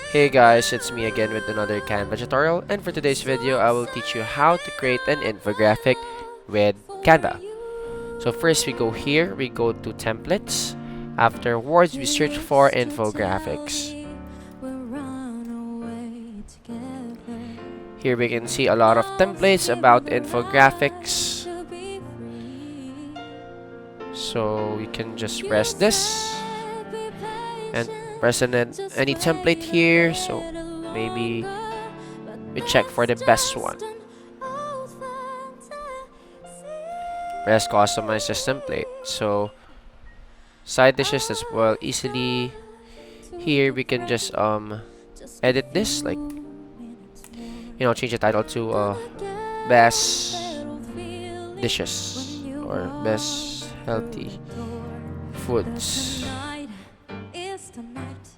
Hey guys, it's me again with another Canva tutorial, and for today's video I will teach you how to create an infographic with Canva. So first we go here, we go to templates. Afterwards we search for infographics. Here we can see a lot of templates about infographics. So we can just press this and press any template here. So maybe we check for the best one. Press customize this template. So side dishes as well easily. Here we can just edit this, like change the title to best dishes or best healthy foods.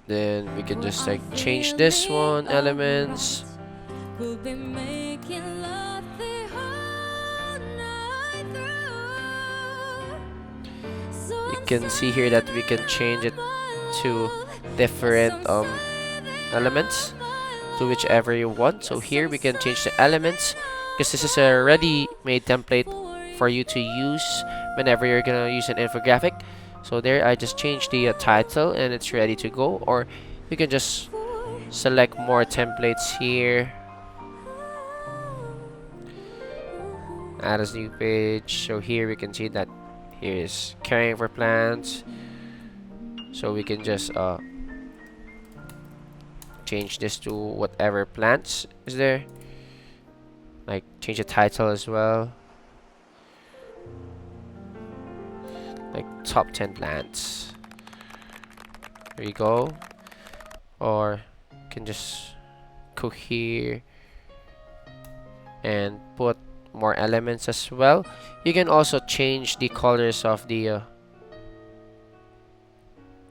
Then we can just like change this one elements. You can see here that we can change it to different elements, to whichever you want. So here we can change the elements because this is a ready-made template for you to use whenever you're gonna use an infographic. So there I just changed the title and it's ready to go, or you can just select more templates here, add a new page. So here we can see that here is caring for plants, so we can just change this to whatever plants is there, like change the title as well, like top 10 plants. There you go. Or you can just go here and put more elements as well. You can also change the colors of the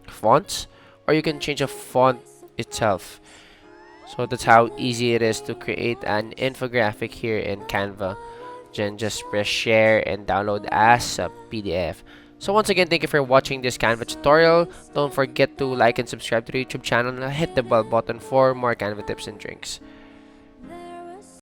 fonts, or you can change the font itself. So that's how easy it is to create an infographic here in Canva. Then just press share and download as a PDF. So once again, thank you for watching this Canva tutorial. Don't forget to like and subscribe to the YouTube channel and hit the bell button for more Canva tips and tricks.